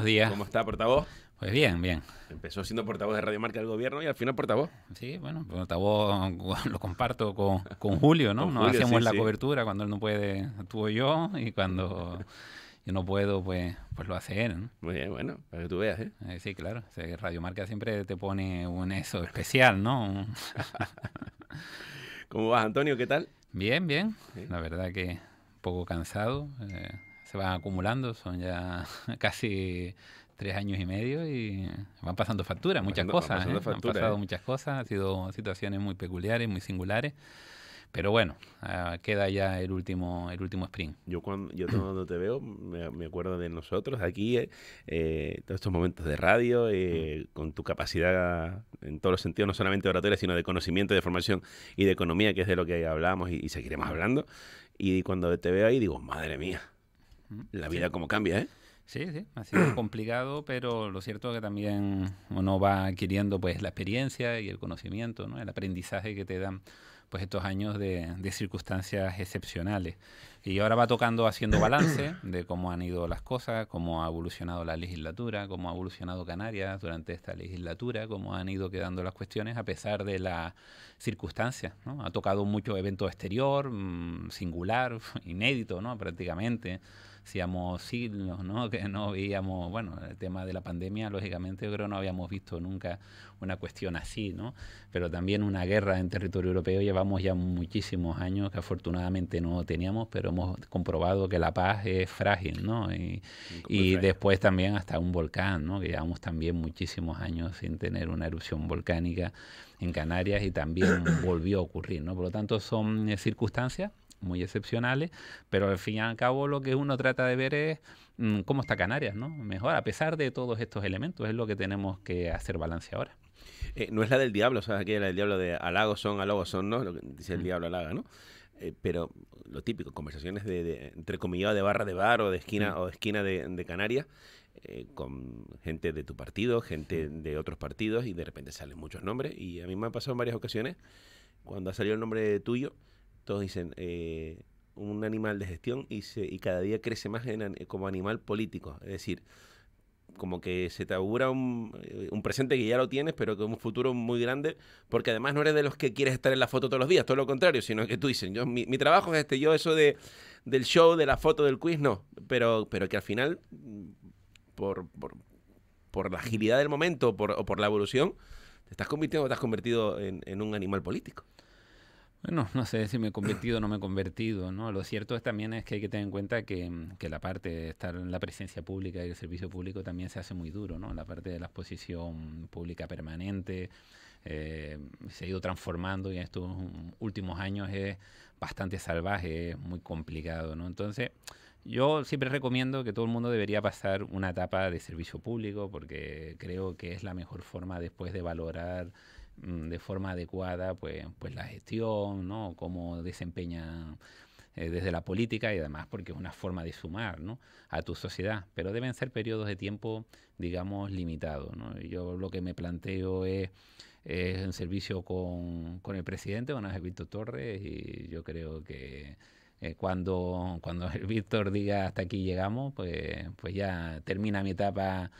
días. ¿Cómo está, portavoz? Pues bien, bien. Empezó siendo portavoz de Radio Marca del Gobierno y al final portavoz. Sí, bueno, portavoz lo comparto con Julio, ¿no? Con Nos Julio, hacemos sí, la sí. cobertura, cuando él no puede, actúo yo, y cuando yo no puedo, pues lo hace él, ¿no? Muy bien, bueno, para que tú veas, ¿eh? Sí, claro. O sea, Radio Marca siempre te pone un eso especial, ¿no? ¿Cómo vas, Antonio? ¿Qué tal? Bien, bien. Sí. La verdad que un poco cansado. Se van acumulando, son ya casi 3 años y medio y van pasando facturas, muchas cosas. pasando Han factura, pasado muchas cosas, han sido situaciones muy peculiares, muy singulares. Pero bueno, queda ya el último sprint. Yo cuando te veo me acuerdo de nosotros aquí, todos estos momentos de radio, con tu capacidad en todos los sentidos, no solamente oratoria, sino de conocimiento, de formación y de economía, que es de lo que hablábamos y seguiremos hablando. Y cuando te veo ahí digo, madre mía, la vida cómo cambia, ¿eh? Sí, sí, ha sido complicado, pero lo cierto es que también uno va adquiriendo pues la experiencia y el conocimiento, ¿no? El aprendizaje que te dan pues estos años de circunstancias excepcionales. Y ahora va tocando haciendo balance de cómo han ido las cosas, cómo ha evolucionado la legislatura, cómo ha evolucionado Canarias durante esta legislatura, cómo han ido quedando las cuestiones a pesar de las circunstancias, ¿no? Ha tocado mucho evento exterior, singular, inédito, ¿no? Prácticamente. Hacíamos siglos, ¿no? Que no veíamos, bueno, el tema de la pandemia, lógicamente, yo creo que no habíamos visto nunca una cuestión así, ¿no? Pero también una guerra en territorio europeo llevamos ya muchísimos años que afortunadamente no teníamos, pero hemos comprobado que la paz es frágil, ¿no? Y después también hasta un volcán, ¿no? Que llevamos también muchísimos años sin tener una erupción volcánica en Canarias y también volvió a ocurrir, ¿no? Por lo tanto, son circunstancias muy excepcionales, pero al fin y al cabo lo que uno trata de ver es cómo está Canarias, ¿no? Mejor, a pesar de todos estos elementos, es lo que tenemos que hacer balance ahora. No es la del diablo, ¿sabes? Aquí la del diablo de halagos son, ¿no? Lo que dice el diablo halaga, ¿no? Pero lo típico, conversaciones de entrecomillado de barra de bar o de esquina de Canarias, con gente de tu partido, gente de otros partidos, y de repente salen muchos nombres. Y a mí me ha pasado en varias ocasiones, cuando ha salido el nombre tuyo, todos dicen un animal de gestión y cada día crece más como animal político. Es decir, como que se te augura un presente que ya lo tienes, pero con un futuro muy grande, porque además no eres de los que quieres estar en la foto todos los días, todo lo contrario, sino que tú dices, mi trabajo es yo eso del show, de la foto, del quiz, no, pero que al final, por la agilidad del momento o por la evolución, te has convertido en un animal político. Bueno, no sé si me he convertido o no me he convertido, ¿no? Lo cierto también es que hay que tener en cuenta que la parte de estar en la presencia pública y el servicio público también se hace muy duro, ¿no? La parte de la exposición pública permanente se ha ido transformando y en estos últimos años es bastante salvaje, es muy complicado, ¿no? Entonces, yo siempre recomiendo que todo el mundo debería pasar una etapa de servicio público porque creo que es la mejor forma después de valorar de forma adecuada pues la gestión, ¿no? Cómo desempeña desde la política y además porque es una forma de sumar, ¿no? A tu sociedad, pero deben ser periodos de tiempo, digamos, limitados, ¿no? Yo lo que me planteo es un servicio con el presidente, con Ángel Víctor Torres, y yo creo que cuando el Víctor diga hasta aquí llegamos, pues ya termina mi etapa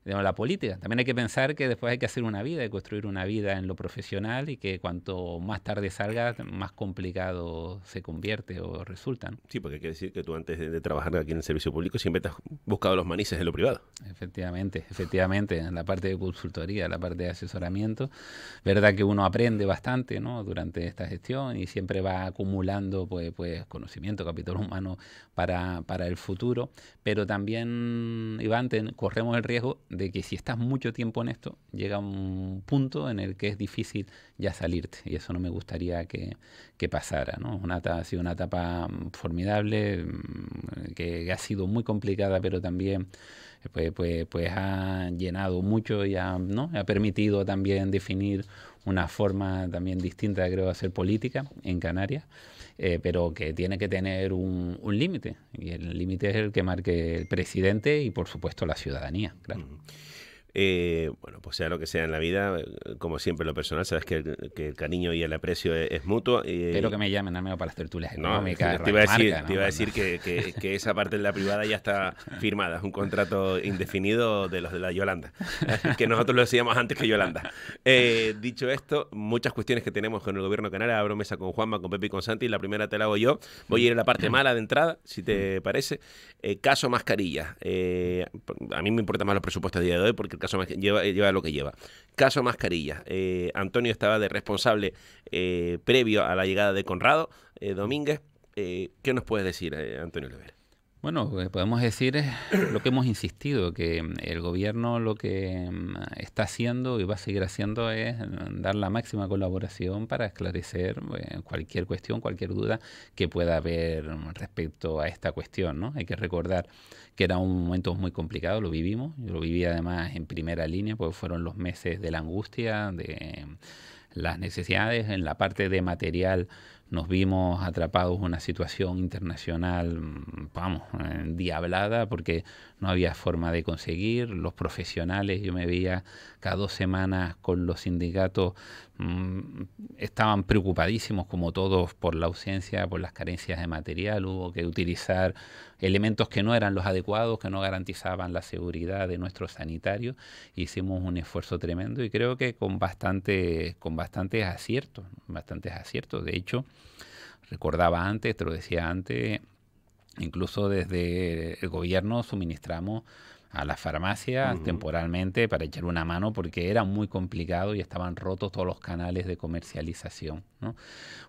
de la política. También hay que pensar que después hay que hacer una vida, hay que construir una vida en lo profesional y que cuanto más tarde salga, más complicado se convierte o resulta, ¿no? Sí, porque hay que decir que tú antes de trabajar aquí en el servicio público siempre te has buscado los manices en lo privado. Efectivamente, en la parte de consultoría, la parte de asesoramiento. Verdad que uno aprende bastante, ¿no? Durante esta gestión y siempre va acumulando pues conocimiento, capital humano para el futuro, pero también, Iván, corremos el riesgo de que si estás mucho tiempo en esto, llega un punto en el que es difícil ya salirte, y eso no me gustaría que pasara, ¿no? Ha sido una etapa formidable, que ha sido muy complicada, pero también pues ha llenado mucho y ¿no? Ha permitido también definir una forma también distinta, creo, de hacer política en Canarias, pero que tiene que tener un límite, y el límite es el que marque el presidente y, por supuesto, la ciudadanía, claro. Bueno, pues sea lo que sea en la vida, como siempre lo personal, sabes que el cariño y el aprecio es mutuo. Espero que me llamen al menos para las tertulias No, económicas. te iba a ¿no? decir que esa parte de la privada ya está firmada, es un contrato indefinido de los de la Yolanda, que nosotros lo decíamos antes que Yolanda. Dicho esto, muchas cuestiones que tenemos con el gobierno canario, abro mesa con Juanma, con Pepe y con Santi, la primera te la hago yo, voy a ir a la parte mala de entrada, si te parece. Caso mascarilla, a mí me importan más los presupuestos a día de hoy porque el caso lleva lo que lleva. Caso mascarilla, Antonio estaba de responsable previo a la llegada de Conrado Domínguez. ¿Qué nos puedes decir, Antonio Olivera? Bueno, podemos decir lo que hemos insistido, que el gobierno lo que está haciendo y va a seguir haciendo es dar la máxima colaboración para esclarecer cualquier cuestión, cualquier duda que pueda haber respecto a esta cuestión, ¿no? Hay que recordar que era un momento muy complicado, lo vivimos, yo lo viví además en primera línea, porque fueron los meses de la angustia, de las necesidades. En la parte de material nos vimos atrapados en una situación internacional, vamos, endiablada, porque no había forma de conseguir. Los profesionales, yo me veía cada 2 semanas con los sindicatos, estaban preocupadísimos como todos por la ausencia, por las carencias de material. Hubo que utilizar elementos que no eran los adecuados, que no garantizaban la seguridad de nuestros sanitarios. Hicimos un esfuerzo tremendo y creo que con bastantes aciertos, bastantes aciertos. De hecho, recordaba antes, te lo decía antes, incluso desde el gobierno suministramos a las farmacias temporalmente para echar una mano porque era muy complicado y estaban rotos todos los canales de comercialización, ¿no?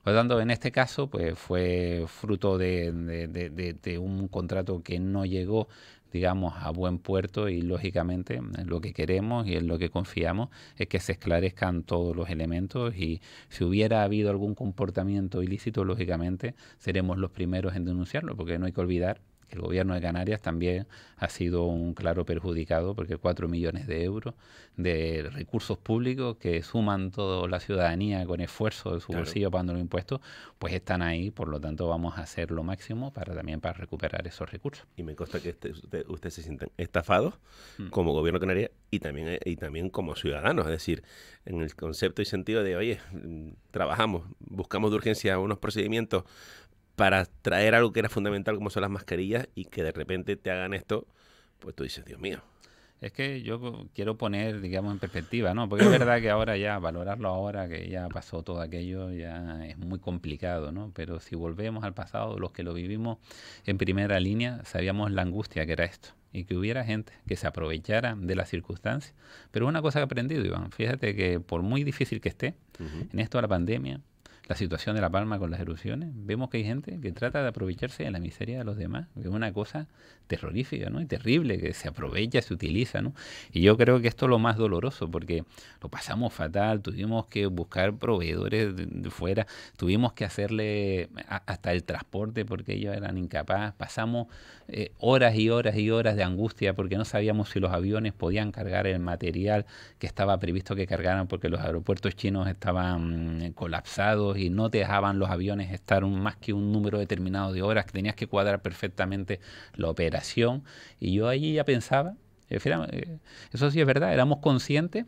Por lo tanto, en este caso, pues fue fruto de un contrato que no llegó, digamos, a buen puerto, y lógicamente lo que queremos y en lo que confiamos es que se esclarezcan todos los elementos, y si hubiera habido algún comportamiento ilícito, lógicamente seremos los primeros en denunciarlo, porque no hay que olvidar que el gobierno de Canarias también ha sido un claro perjudicado, porque 4 millones de euros de recursos públicos que suman toda la ciudadanía con esfuerzo de su bolsillo pagando los impuestos, pues están ahí. Por lo tanto, vamos a hacer lo máximo para recuperar esos recursos. Y me consta que usted se sienten estafados como gobierno de Canarias y también como ciudadanos, es decir, en el concepto y sentido de, oye, trabajamos, buscamos de urgencia unos procedimientos para traer algo que era fundamental como son las mascarillas, y que de repente te hagan esto, pues tú dices, Dios mío. Es que yo quiero poner, digamos, en perspectiva, ¿no? Porque es verdad que ahora ya, valorarlo ahora, que ya pasó todo aquello, ya es muy complicado, ¿no? Pero si volvemos al pasado, los que lo vivimos en primera línea, sabíamos la angustia que era esto, y que hubiera gente que se aprovechara de las circunstancias. Pero una cosa que he aprendido, Iván, fíjate que por muy difícil que esté, en esto de la pandemia, la situación de La Palma con las erupciones, vemos que hay gente que trata de aprovecharse de la miseria de los demás, que es una cosa terrorífica, ¿no? Y terrible, que se aprovecha, se utiliza, ¿no? Y yo creo que esto es lo más doloroso, porque lo pasamos fatal, tuvimos que buscar proveedores de fuera, tuvimos que hacerle hasta el transporte porque ellos eran incapaces, pasamos horas y horas y horas de angustia porque no sabíamos si los aviones podían cargar el material que estaba previsto que cargaran, porque los aeropuertos chinos estaban colapsados y no te dejaban los aviones estar más que un número determinado de horas, que tenías que cuadrar perfectamente la operación. Y yo allí ya pensaba, eso sí es verdad, éramos conscientes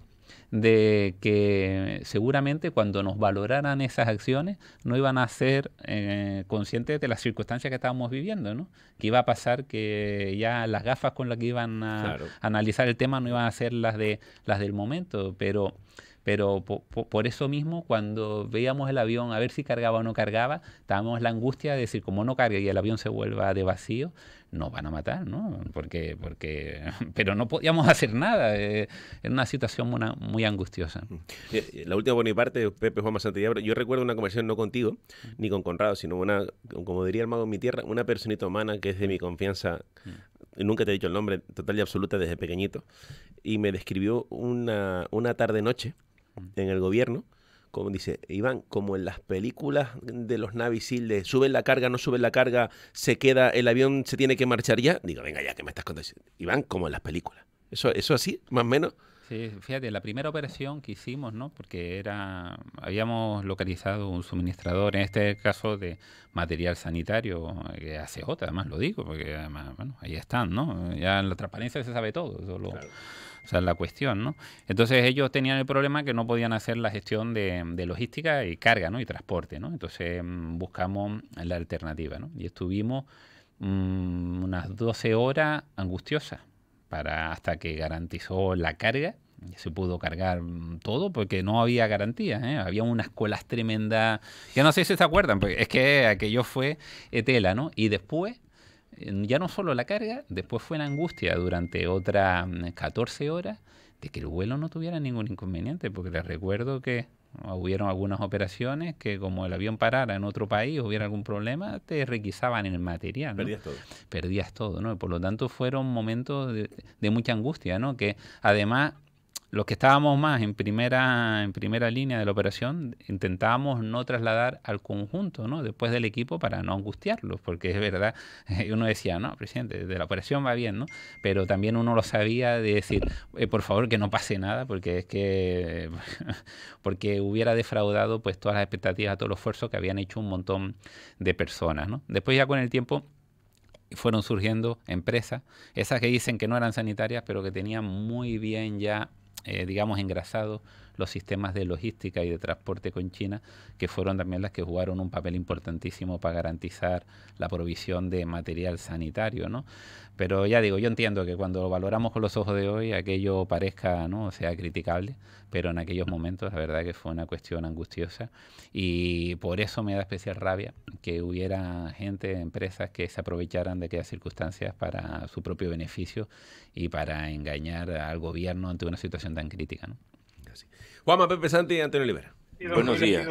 de que seguramente cuando nos valoraran esas acciones no iban a ser conscientes de las circunstancias que estábamos viviendo, ¿no? Que iba a pasar que ya las gafas con las que iban a analizar el tema no iban a ser las del momento, pero por eso mismo, cuando veíamos el avión a ver si cargaba o no cargaba, estábamos en la angustia de decir, como no cargue y el avión se vuelva de vacío, nos van a matar, ¿no? Pero no podíamos hacer nada. Era una situación muy angustiosa. La última por mi parte, Pepe, Juanma, Santiago, yo recuerdo una conversación no contigo, ni con Conrado, sino como diría el mago en mi tierra, una personita humana que es de mi confianza. Nunca te he dicho el nombre, total y absoluta, desde pequeñito, y me describió una tarde-noche en el gobierno, como dice, Iván, como en las películas de los Navy SEAL, de suben la carga, no suben la carga, se queda, el avión se tiene que marchar ya. Digo, venga ya, que me estás contando. Iván, como en las películas. ¿Eso así, más o menos? Sí, fíjate, la primera operación que hicimos, ¿no? Porque habíamos localizado un suministrador, en este caso de material sanitario, que ACJ, además lo digo, porque además, bueno, ahí están, ¿no? Ya en la transparencia se sabe todo, Claro. o sea, la cuestión, ¿no? Entonces ellos tenían el problema que no podían hacer la gestión de logística y carga, ¿no? Y transporte, ¿no? Entonces buscamos la alternativa, ¿no? Y estuvimos unas 12 horas angustiosas hasta que garantizó la carga. Y se pudo cargar todo porque no había garantía, ¿eh? Había unas colas tremendas, que no sé si se acuerdan, porque es que aquello fue tela, ¿no? Y después, ya no solo la carga, después fue la angustia durante otras 14 horas de que el vuelo no tuviera ningún inconveniente, porque les recuerdo que hubieron algunas operaciones que como el avión parara en otro país, hubiera algún problema, te requisaban el material, ¿no? Perdías todo. Perdías todo, ¿no? Y por lo tanto fueron momentos de mucha angustia, ¿no? Que además los que estábamos más en primera línea de la operación intentábamos no trasladar al conjunto, ¿no? Después del equipo para no angustiarlos, porque es verdad, uno decía, no, presidente, de la operación va bien, ¿no? Pero también uno lo sabía de decir, por favor que no pase nada, porque es que porque hubiera defraudado pues todas las expectativas, todos los esfuerzos que habían hecho un montón de personas, ¿no? Después ya con el tiempo fueron surgiendo empresas, esas que dicen que no eran sanitarias, pero que tenían muy bien ya digamos, engrasados los sistemas de logística y de transporte con China, que fueron también las que jugaron un papel importantísimo para garantizar la provisión de material sanitario, ¿no? Pero ya digo, yo entiendo que cuando lo valoramos con los ojos de hoy, aquello parezca, ¿no? O sea, criticable, pero en aquellos momentos la verdad que fue una cuestión angustiosa y por eso me da especial rabia que hubiera gente, empresas que se aprovecharan de aquellas circunstancias para su propio beneficio y para engañar al gobierno ante una situación tan crítica, ¿no? Juanma, Pepe Santi y Antonio Olivera. Buenos días.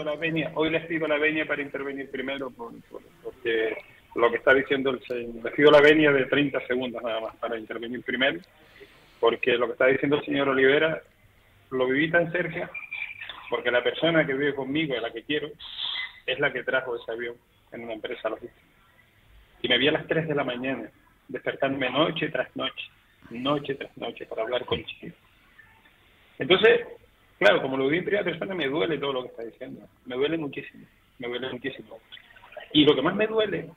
Hoy les pido la venia para intervenir primero porque lo que está diciendo el señor. Les pido la venia de 30 segundos nada más para intervenir primero, porque lo que está diciendo el señor Olivera lo viví tan cerca, porque la persona que vive conmigo, a la que quiero, es la que trajo ese avión en una empresa logística. Y me vi a las 3 de la mañana, despertarme noche tras noche, para hablar con Chile. Entonces, claro, como lo vi en primera persona, me duele todo lo que está diciendo. Me duele muchísimo. Y lo que más me duele,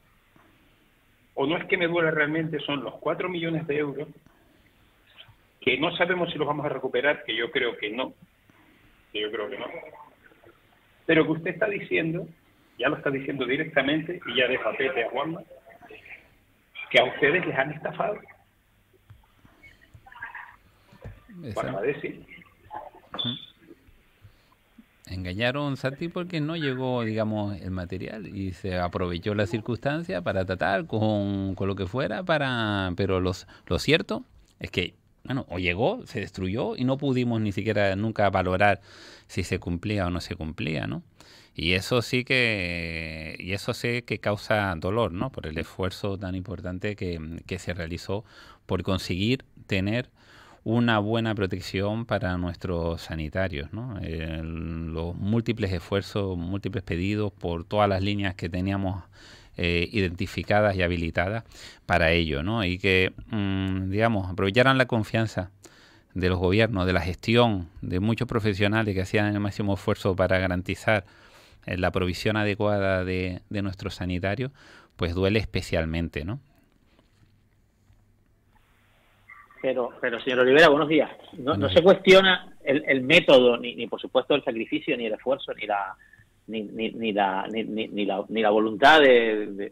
o no es que me duele realmente, son los 4 millones de euros que no sabemos si los vamos a recuperar, que yo creo que no. Pero que usted está diciendo, ya lo está diciendo directamente, y ya deja pete a Juanma, que a ustedes les han estafado. Para decir. Engañaron, Santi, porque no llegó, digamos, el material y se aprovechó la circunstancia para tratar con lo que fuera, pero lo cierto es que, bueno, o llegó, se destruyó y no pudimos ni siquiera nunca valorar si se cumplía o no se cumplía, ¿no? Y eso sé que causa dolor, ¿no? Por el esfuerzo tan importante que se realizó por conseguir tener una buena protección para nuestros sanitarios, ¿no? Los múltiples esfuerzos, múltiples pedidos por todas las líneas que teníamos identificadas y habilitadas para ello, ¿no? Y que, digamos, aprovecharan la confianza de los gobiernos, de la gestión, de muchos profesionales que hacían el máximo esfuerzo para garantizar la provisión adecuada de nuestros sanitarios, pues duele especialmente, ¿no? Pero señor Olivera, buenos días. No se cuestiona el método, ni por supuesto el sacrificio, ni el esfuerzo, ni la voluntad de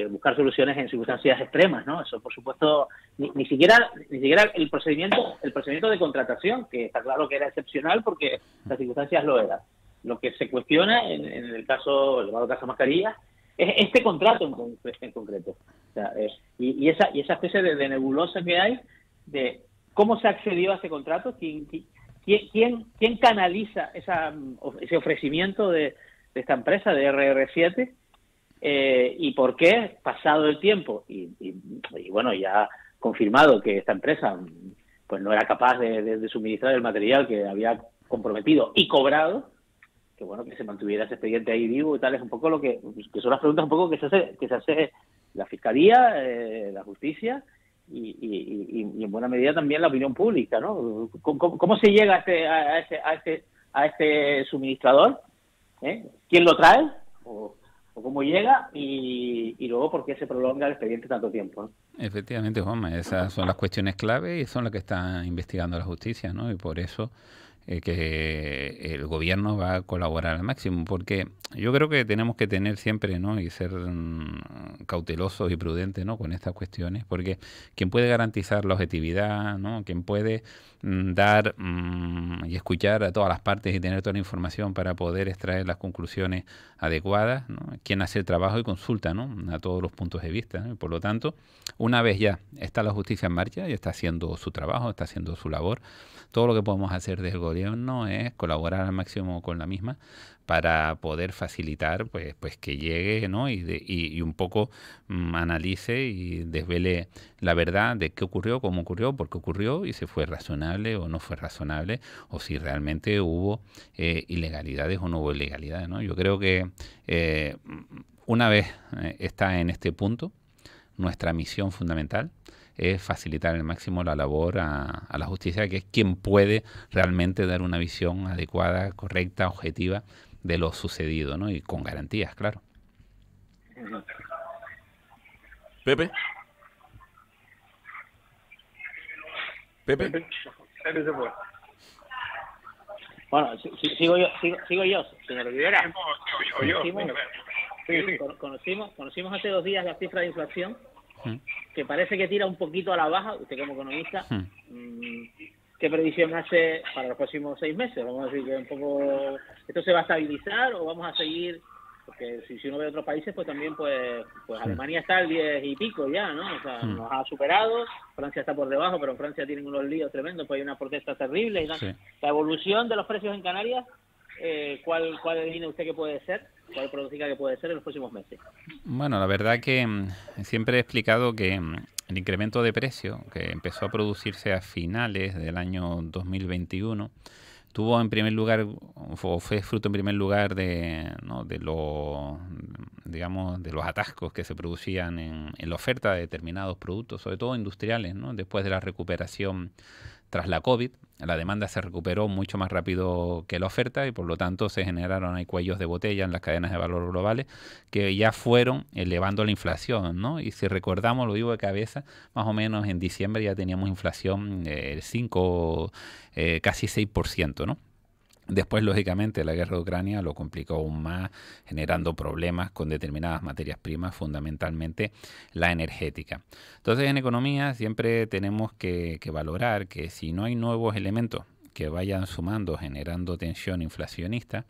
buscar soluciones en circunstancias extremas, ¿no? Eso, por supuesto, ni siquiera el procedimiento de contratación, que está claro que era excepcional porque las circunstancias lo eran. Lo que se cuestiona en el llamado caso Mascarillas es este contrato en concreto. O sea, y esa especie de nebulosa que hay de cómo se accedió a ese contrato, quién canaliza ese ofrecimiento de esta empresa de RR7 y por qué, pasado el tiempo y bueno, ya confirmado que esta empresa pues no era capaz de suministrar el material que había comprometido y cobrado, que bueno, que se mantuviera ese expediente ahí vivo y tal, es un poco lo que son las preguntas un poco que se hace la Fiscalía, la Justicia y en buena medida también la opinión pública, ¿no? ¿Cómo se llega a este suministrador? ¿Quién lo trae? ¿O cómo llega? Y luego, ¿por qué se prolonga el expediente tanto tiempo, ¿no? Efectivamente, Juanma, esas son las cuestiones clave y son las que está investigando la justicia, ¿no? Y por eso que el gobierno va a colaborar al máximo, porque yo creo que tenemos que tener siempre, ¿no? Y ser cautelosos y prudentes, ¿no? Con estas cuestiones, porque quien puede garantizar la objetividad, ¿no? Quien puede dar y escuchar a todas las partes y tener toda la información para poder extraer las conclusiones adecuadas, ¿no? Quien hace el trabajo y consulta, ¿no? A todos los puntos de vista, ¿no? Y por lo tanto, una vez ya está la justicia en marcha y está haciendo su trabajo, está haciendo su labor, todo lo que podemos hacer desde el gobierno es colaborar al máximo con la misma para poder facilitar pues que llegue, ¿no? y un poco analice y desvele la verdad de qué ocurrió, cómo ocurrió, por qué ocurrió y si fue razonable o no fue razonable o si realmente hubo ilegalidades o no hubo ilegalidades, ¿no? Yo creo que una vez está en este punto, nuestra misión fundamental es facilitar al máximo la labor a la justicia, que es quien puede realmente dar una visión adecuada, correcta, objetiva de lo sucedido, ¿no? Y con garantías, claro. Pepe. Bueno, sigo yo, señor Rivera. Conocimos hace 2 días la cifra de inflación, que parece que tira un poquito a la baja. Usted como economista, ¿qué previsión hace para los próximos 6 meses? Vamos a decir que un poco esto se va a estabilizar o vamos a seguir, porque si uno ve otros países, pues también pues Alemania está al 10 y pico ya, ¿no? O sea, nos ha superado, Francia está por debajo, pero en Francia tienen unos líos tremendos, pues hay una protesta terrible. La evolución de los precios en Canarias, ¿cuál adivina usted que puede ser? ¿Cuál pronostica que puede ser en los próximos meses? Bueno, la verdad que siempre he explicado que el incremento de precio que empezó a producirse a finales del año 2021 tuvo en primer lugar, o fue fruto en primer lugar de los atascos que se producían en la oferta de determinados productos, sobre todo industriales, ¿no? Después de la recuperación tras la COVID, la demanda se recuperó mucho más rápido que la oferta y por lo tanto se generaron ahí cuellos de botella en las cadenas de valor globales que ya fueron elevando la inflación, ¿no? Y si recordamos, lo digo de cabeza, más o menos en diciembre ya teníamos inflación del 5, casi 6%, ¿no? Después, lógicamente, la guerra de Ucrania lo complicó aún más, generando problemas con determinadas materias primas, fundamentalmente la energética. Entonces, en economía siempre tenemos que valorar que si no hay nuevos elementos que vayan sumando, generando tensión inflacionista,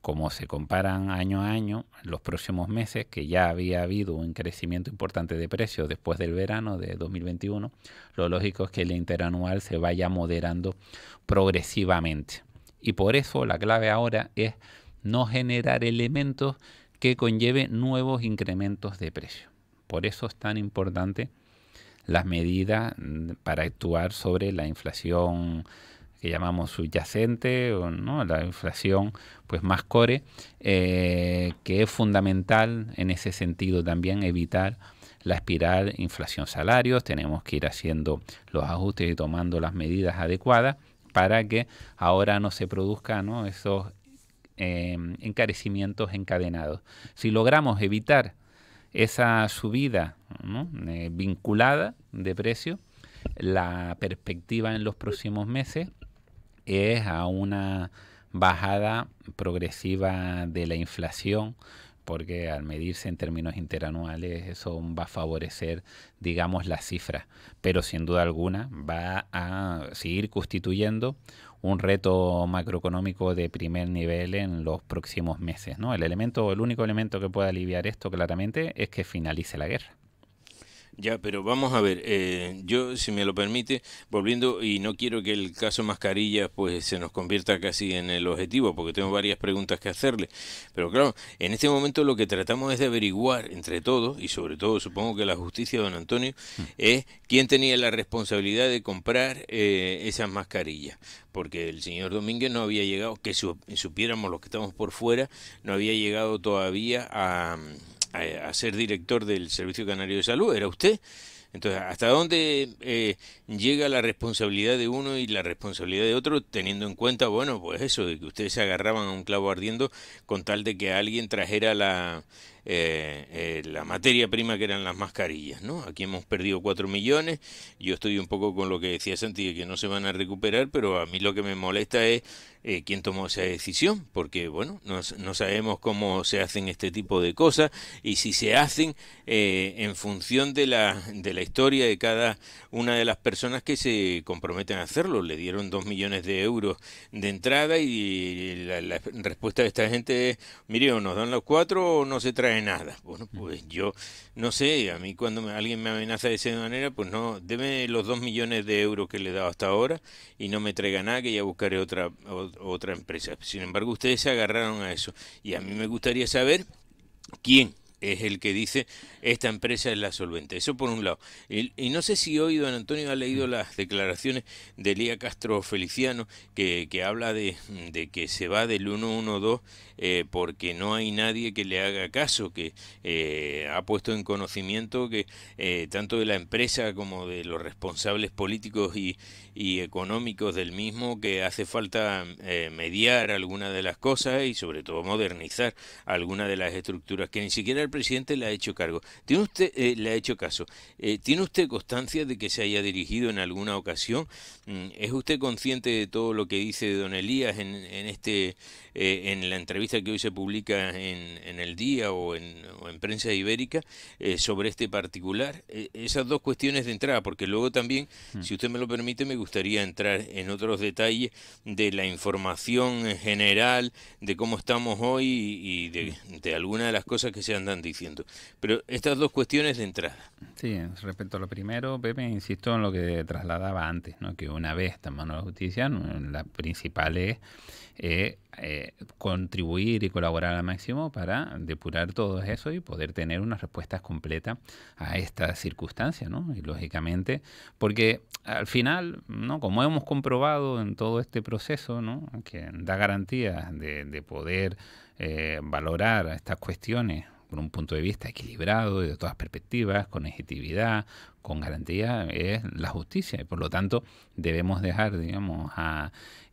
como se comparan año a año, en los próximos meses, que ya había habido un crecimiento importante de precios después del verano de 2021, lo lógico es que el interanual se vaya moderando progresivamente. Y por eso la clave ahora es no generar elementos que conlleven nuevos incrementos de precio. Por eso es tan importante las medidas para actuar sobre la inflación que llamamos subyacente, o no, la inflación pues más core, que es fundamental en ese sentido también evitar la espiral inflación-salarios. Tenemos que ir haciendo los ajustes y tomando las medidas adecuadas para que ahora no se produzcan, ¿no?, esos encarecimientos encadenados. Si logramos evitar esa subida, ¿no?, vinculada de precio, la perspectiva en los próximos meses es a una bajada progresiva de la inflación, porque al medirse en términos interanuales eso va a favorecer, digamos, las cifras, pero sin duda alguna va a seguir constituyendo un reto macroeconómico de primer nivel en los próximos meses, ¿no? El único elemento que puede aliviar esto claramente es que finalice la guerra. Ya, pero vamos a ver, yo, si me lo permite, volviendo, y no quiero que el caso mascarillas pues se nos convierta casi en el objetivo, porque tengo varias preguntas que hacerle, pero claro, en este momento lo que tratamos es de averiguar entre todos, y sobre todo supongo que la justicia, don Antonio, es quién tenía la responsabilidad de comprar esas mascarillas, porque el señor Domínguez no había llegado, que supiéramos los que estamos por fuera, no había llegado todavía a ser director del Servicio Canario de Salud. ¿Era usted? Entonces, ¿hasta dónde llega la responsabilidad de uno y la responsabilidad de otro, teniendo en cuenta, bueno, pues eso, de que ustedes se agarraban a un clavo ardiendo con tal de que alguien trajera la materia prima que eran las mascarillas, ¿no? Aquí hemos perdido 4 millones, yo estoy un poco con lo que decía Santi, de que no se van a recuperar, pero a mí lo que me molesta es quién tomó esa decisión, porque bueno, no sabemos cómo se hacen este tipo de cosas y si se hacen en función de la historia de cada una de las personas que se comprometen a hacerlo. Le dieron 2 millones de euros de entrada y la respuesta de esta gente es, mire, o nos dan los 4 o no se trae nada. Bueno, pues yo no sé, a mí cuando alguien me amenaza de esa manera, pues no, deme los 2 millones de euros que le he dado hasta ahora y no me traiga nada, que ya buscaré otra empresa. Sin embargo, ustedes se agarraron a eso y a mí me gustaría saber quién es el que dice esta empresa es la solvente. Eso por un lado. Y no sé si hoy don Antonio ha leído las declaraciones de Elías Castro Feliciano, que habla de que se va del 112 porque no hay nadie que le haga caso, que ha puesto en conocimiento que tanto de la empresa como de los responsables políticos y económicos del mismo, que hace falta mediar algunas de las cosas y sobre todo modernizar algunas de las estructuras que ni siquiera el presidente le ha hecho cargo. ¿Tiene usted, le ha hecho caso? ¿Tiene usted constancia de que se haya dirigido en alguna ocasión? ¿Es usted consciente de todo lo que dice don Elías en la entrevista que hoy se publica en El Día o en Prensa Ibérica sobre este particular? Esas dos cuestiones de entrada, porque luego también, si usted me lo permite, me gustaría entrar en otros detalles de la información general, de cómo estamos hoy y de algunas de las cosas que se andan diciendo. Pero estas dos cuestiones de entrada. Sí, respecto a lo primero, Pepe, insisto en lo que trasladaba antes, ¿no? Que una vez está en manos de la justicia, la principal es contribuir y colaborar al máximo para depurar todo eso y poder tener unas respuestas completas a estas circunstancias, ¿no? Y lógicamente, porque al final, ¿no? Como hemos comprobado en todo este proceso, ¿no? Que da garantías de poder valorar estas cuestiones por un punto de vista equilibrado y de todas perspectivas, con objetividad, con garantía, es la justicia. Y por lo tanto, debemos dejar, digamos,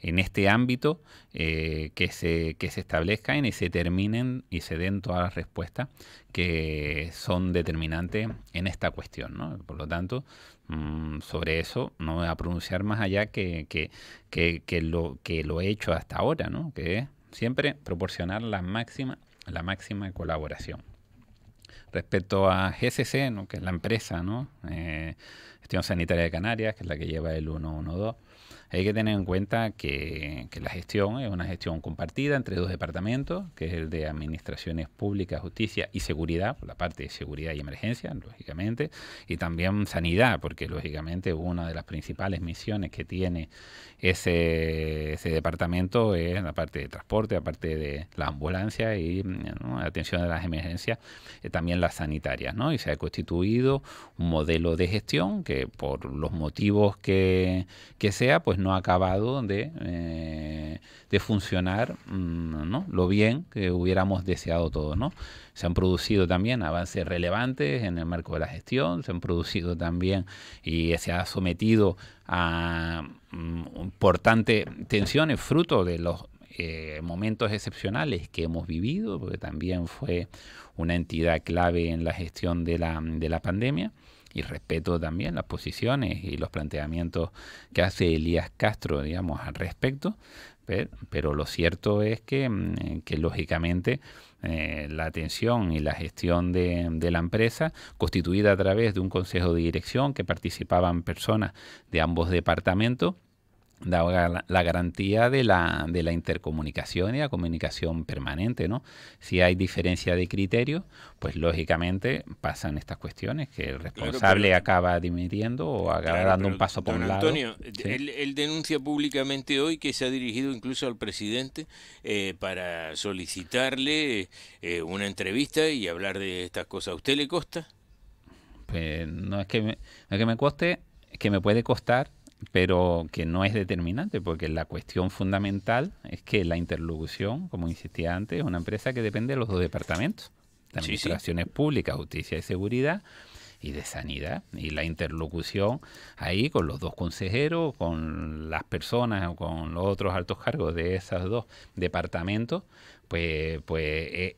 en este ámbito que se establezcan y se terminen y se den todas las respuestas que son determinantes en esta cuestión, ¿no? Por lo tanto, sobre eso no me voy a pronunciar más allá que lo he hecho hasta ahora, ¿no? Que es siempre proporcionar la máxima colaboración. Respecto a GSC, ¿no? Que es la empresa, ¿no? Gestión Sanitaria de Canarias, que es la que lleva el 112, hay que tener en cuenta que la gestión es una gestión compartida entre dos departamentos, que es el de Administraciones Públicas, Justicia y Seguridad, por la parte de Seguridad y Emergencia, lógicamente, y también Sanidad, porque lógicamente una de las principales misiones que tiene ese departamento es la parte de transporte, la parte de la ambulancia y, ¿no?, atención a las emergencias, también las sanitarias, ¿no? Y se ha constituido un modelo de gestión que por los motivos que sea, pues no ha acabado de funcionar, ¿no?, lo bien que hubiéramos deseado todos, ¿no? Se han producido también avances relevantes en el marco de la gestión, se han producido también y se ha sometido a importantes tensiones fruto de los momentos excepcionales que hemos vivido, porque también fue una entidad clave en la gestión de la pandemia. Y respeto también las posiciones y los planteamientos que hace Elías Castro, digamos, al respecto, pero lo cierto es que lógicamente la atención y la gestión de la empresa, constituida a través de un consejo de dirección que participaban personas de ambos departamentos, daba la garantía de la intercomunicación y la comunicación permanente, ¿no? Si hay diferencia de criterio, pues lógicamente pasan estas cuestiones, que el responsable acaba dimitiendo o acaba dando un paso por un lado. Antonio, ¿sí? Él denuncia públicamente hoy que se ha dirigido incluso al presidente para solicitarle una entrevista y hablar de estas cosas. ¿A usted le consta? Pues no es que me coste, es que me puede costar, pero que no es determinante, porque la cuestión fundamental es que la interlocución, como insistía antes, es una empresa que depende de los dos departamentos, de Administraciones Públicas, Justicia y Seguridad, y de sanidad. Y la interlocución ahí con los dos consejeros, con las personas o con los otros altos cargos de esos dos departamentos, pues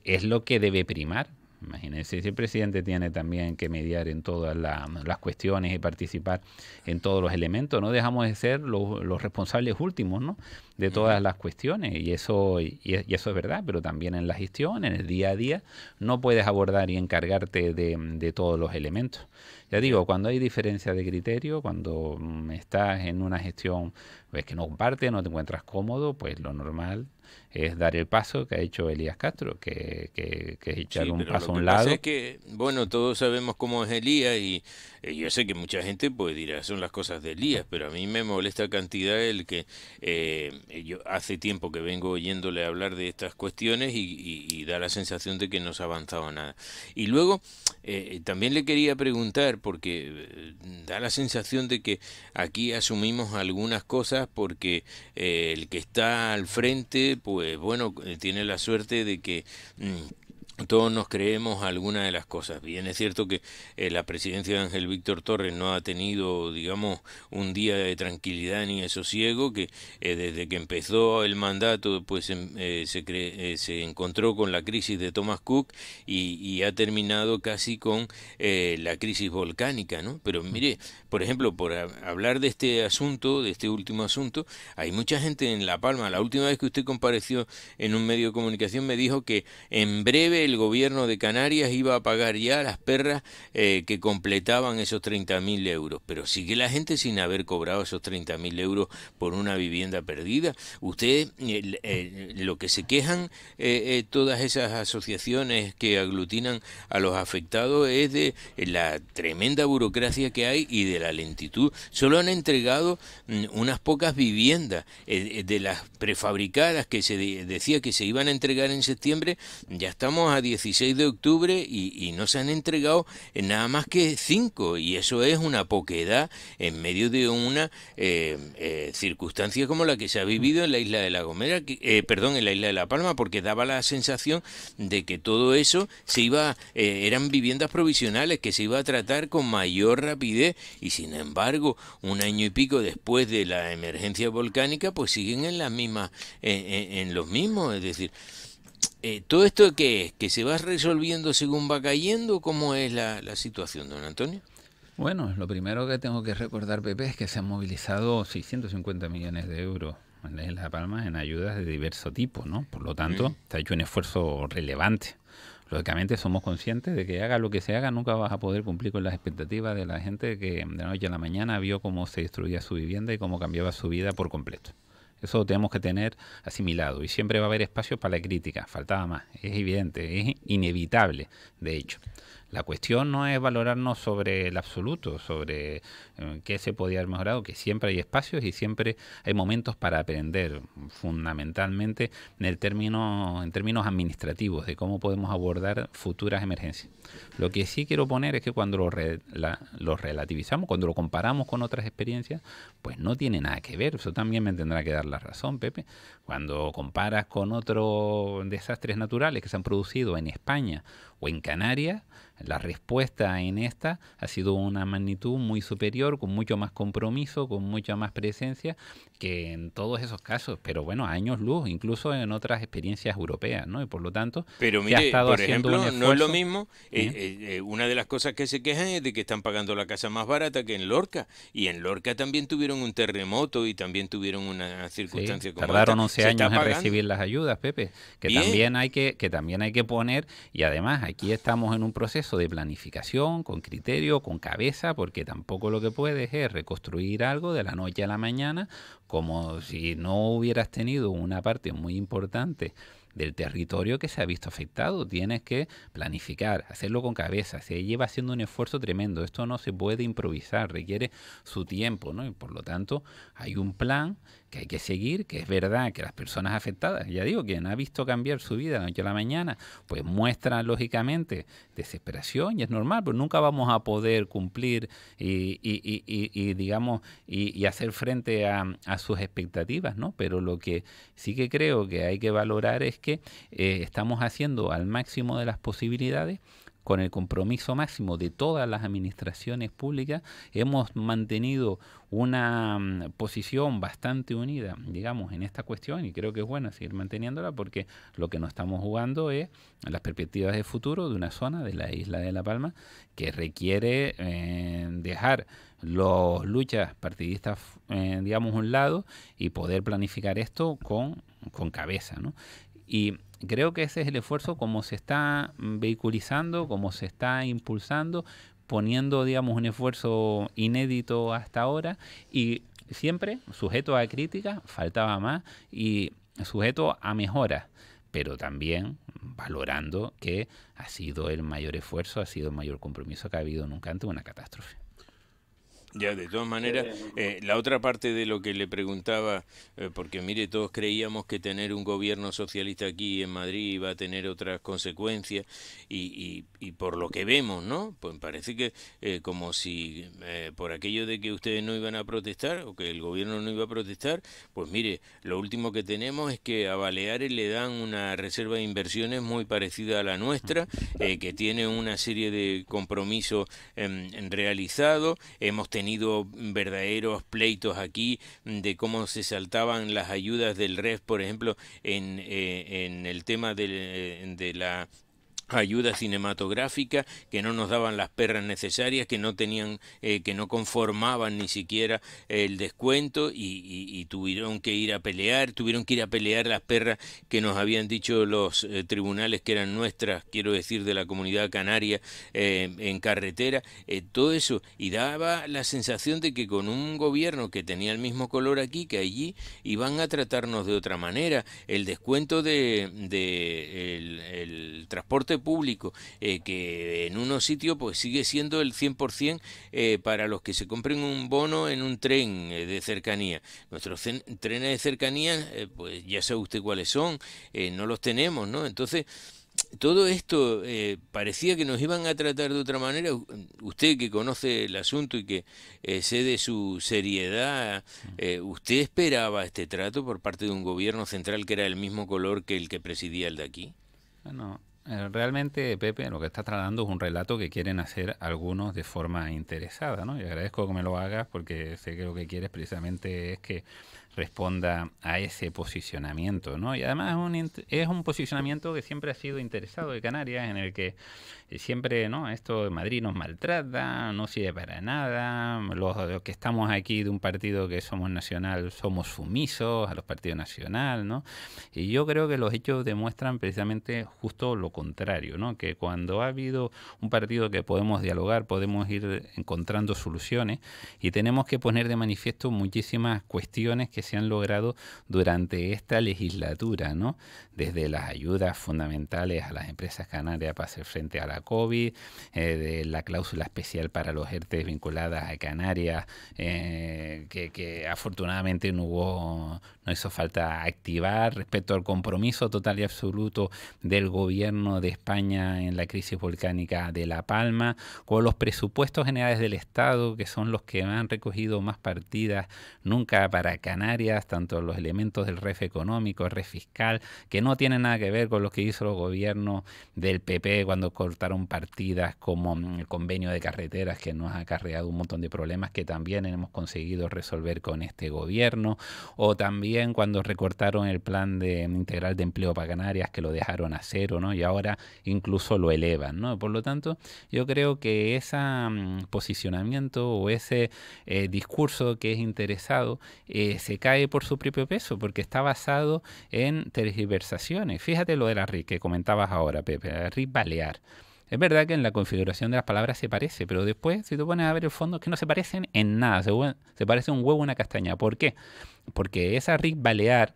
es lo que debe primar. Imagínense, si el presidente tiene también que mediar en todas las cuestiones y participar en todos los elementos, no dejamos de ser los responsables últimos, ¿no?, de todas las cuestiones, y eso es verdad, pero también en la gestión, en el día a día, no puedes abordar y encargarte de todos los elementos. Ya digo, cuando hay diferencia de criterio, cuando estás en una gestión ves que no compartes, no te encuentras cómodo, pues lo normal es dar el paso que ha hecho Elías Castro, que es echar un paso a un lado. Lo que pasa es que, bueno, todos sabemos cómo es Elías y yo sé que mucha gente pues dirá, son las cosas de Elías, pero a mí me molesta cantidad el que yo hace tiempo que vengo oyéndole hablar de estas cuestiones y da la sensación de que no se ha avanzado nada. Y luego también le quería preguntar, porque da la sensación de que aquí asumimos algunas cosas porque el que está al frente, pues bueno, tiene la suerte de que todos nos creemos alguna de las cosas. Bien, es cierto que la presidencia de Ángel Víctor Torres no ha tenido, digamos, un día de tranquilidad ni de sosiego, que desde que empezó el mandato pues se encontró con la crisis de Thomas Cook y ha terminado casi con la crisis volcánica, ¿no? Pero mire, por ejemplo, por hablar de este asunto, de este último asunto, hay mucha gente en La Palma. La última vez que usted compareció en un medio de comunicación me dijo que en breve el gobierno de Canarias iba a pagar ya las perras que completaban esos 30.000 euros, pero sigue la gente sin haber cobrado esos 30.000 euros por una vivienda perdida. Usted, lo que se quejan todas esas asociaciones que aglutinan a los afectados es de la tremenda burocracia que hay y de la lentitud. Solo han entregado unas pocas viviendas de las prefabricadas que se decía que se iban a entregar en septiembre. Ya estamos a 16 de octubre y no se han entregado nada más que 5, y eso es una poquedad en medio de una circunstancia como la que se ha vivido en la isla de La Gomera, en la isla de La Palma, porque daba la sensación de que todo eso eran viviendas provisionales que se iba a tratar con mayor rapidez, y sin embargo, un año y pico después de la emergencia volcánica, pues siguen en las mismas, en los mismos, es decir, ¿todo esto qué es? ¿Que se va resolviendo según va cayendo? ¿Cómo es la situación, don Antonio? Bueno, lo primero que tengo que recordar, Pepe, es que se han movilizado 650 millones de euros en la isla de Palma en ayudas de diverso tipo, ¿no? Por lo tanto, se ha hecho un esfuerzo relevante. Lógicamente somos conscientes de que haga lo que se haga, nunca vas a poder cumplir con las expectativas de la gente que de la noche a la mañana vio cómo se destruía su vivienda y cómo cambiaba su vida por completo. Eso lo tenemos que tener asimilado, y siempre va a haber espacio para la crítica, faltaba más, es evidente, es inevitable, de hecho. La cuestión no es valorarnos sobre el absoluto, sobre qué se podía haber mejorado, que siempre hay espacios y siempre hay momentos para aprender, fundamentalmente en términos administrativos, de cómo podemos abordar futuras emergencias. Lo que sí quiero poner es que cuando lo relativizamos, cuando lo comparamos con otras experiencias, pues no tiene nada que ver. Eso también me tendrá que dar la razón, Pepe. Cuando comparas con otros desastres naturales que se han producido en España o en Canarias, la respuesta en esta ha sido una magnitud muy superior, con mucho más compromiso, con mucha más presencia que en todos esos casos, pero bueno, a años luz, incluso en otras experiencias europeas, ¿no? Y por lo tanto, pero mire, por ejemplo, no es lo mismo, una de las cosas que se quejan es de que están pagando la casa más barata que en Lorca, y en Lorca también tuvieron un terremoto y también tuvieron una circunstancia como tardaron 11 años en recibir las ayudas, Pepe, que también hay que poner, y además aquí estamos en un proceso de planificación, con criterio, con cabeza, porque tampoco lo que puedes es reconstruir algo de la noche a la mañana, como si no hubieras tenido una parte muy importante del territorio que se ha visto afectado. Tienes que planificar, hacerlo con cabeza. Se lleva haciendo un esfuerzo tremendo. Esto no se puede improvisar, requiere su tiempo, ¿no? Y por lo tanto hay un plan que hay que seguir, que es verdad que las personas afectadas, ya digo, quien ha visto cambiar su vida de la noche a la mañana, pues muestran lógicamente desesperación, y es normal, pero nunca vamos a poder cumplir y digamos, y hacer frente a sus expectativas, ¿no? Pero lo que sí que creo que hay que valorar es que estamos haciendo al máximo de las posibilidades con el compromiso máximo de todas las administraciones públicas, hemos mantenido una posición bastante unida, digamos, en esta cuestión, y creo que es bueno seguir manteniéndola, porque lo que nos estamos jugando es las perspectivas de futuro de una zona de la isla de La Palma que requiere dejar las luchas partidistas, digamos, a un lado, y poder planificar esto con cabeza, ¿no? Y creo que ese es el esfuerzo como se está vehiculizando, como se está impulsando, poniendo, digamos, un esfuerzo inédito hasta ahora, y siempre sujeto a críticas, faltaba más, y sujeto a mejoras, pero también valorando que ha sido el mayor esfuerzo, ha sido el mayor compromiso que ha habido nunca ante una catástrofe. Ya, de todas maneras, la otra parte de lo que le preguntaba, porque mire, todos creíamos que tener un gobierno socialista aquí en Madrid iba a tener otras consecuencias, y por lo que vemos, ¿no? Pues parece que como si por aquello de que ustedes no iban a protestar, o que el gobierno no iba a protestar, pues mire, lo último que tenemos es que a Baleares le dan una reserva de inversiones muy parecida a la nuestra, que tiene una serie de compromisos realizados. Hemos tenido verdaderos pleitos aquí de cómo se saltaban las ayudas del REF, por ejemplo, en el tema de la ayuda cinematográfica, que no nos daban las perras necesarias, que no tenían, que no conformaban ni siquiera el descuento, y tuvieron que ir a pelear las perras que nos habían dicho los tribunales que eran nuestras, quiero decir, de la Comunidad Canaria, en carretera, todo eso, y daba la sensación de que con un gobierno que tenía el mismo color aquí que allí, iban a tratarnos de otra manera. El descuento el transporte público, que en unos sitios pues sigue siendo el 100% para los que se compren un bono en un tren de cercanía. Nuestros trenes de cercanía, pues ya sabe usted cuáles son, no los tenemos, ¿no? Entonces, todo esto parecía que nos iban a tratar de otra manera. Usted que conoce el asunto y que sé de su seriedad, ¿usted esperaba este trato por parte de un gobierno central que era el mismo color que el que presidía el de aquí? Bueno, realmente, Pepe, lo que está tratando es un relato que quieren hacer algunos de forma interesada, ¿no? Y agradezco que me lo hagas, porque sé que lo que quieres precisamente es que responda a ese posicionamiento, ¿no? Y además es un posicionamiento que siempre ha sido interesado de Canarias, en el que siempre, ¿no? Esto de Madrid nos maltrata, no sirve para nada, los que estamos aquí de un partido que somos nacional somos sumisos a los partidos nacional, ¿no? Y yo creo que los hechos demuestran precisamente justo lo contrario, ¿no? Que cuando ha habido un partido que podemos dialogar, podemos ir encontrando soluciones, y tenemos que poner de manifiesto muchísimas cuestiones que se han logrado durante esta legislatura, ¿no? Desde las ayudas fundamentales a las empresas canarias para hacer frente a la COVID, de la cláusula especial para los ERTE vinculadas a Canarias, que afortunadamente no hizo falta activar, respecto al compromiso total y absoluto del gobierno de España en la crisis volcánica de La Palma, con los presupuestos generales del Estado, que son los que han recogido más partidas nunca para Canarias, tanto los elementos del REF económico, el REF fiscal, que no tienen nada que ver con lo que hizo el gobierno del PP cuando cortaron partidas como el convenio de carreteras, que nos ha acarreado un montón de problemas que también hemos conseguido resolver con este gobierno, o también cuando recortaron el plan integral de empleo para Canarias, que lo dejaron a cero, ¿no? Y ahora incluso lo elevan, ¿no? Por lo tanto, yo creo que ese posicionamiento o ese discurso que es interesado se cae por su propio peso, porque está basado en tergiversaciones. Fíjate lo de la RIC que comentabas ahora, Pepe, la RIC balear. Es verdad que en la configuración de las palabras se parece, pero después, si tú pones a ver el fondo, es que no se parecen en nada. Se parece un huevo a una castaña. ¿Por qué? Porque esa RIC balear,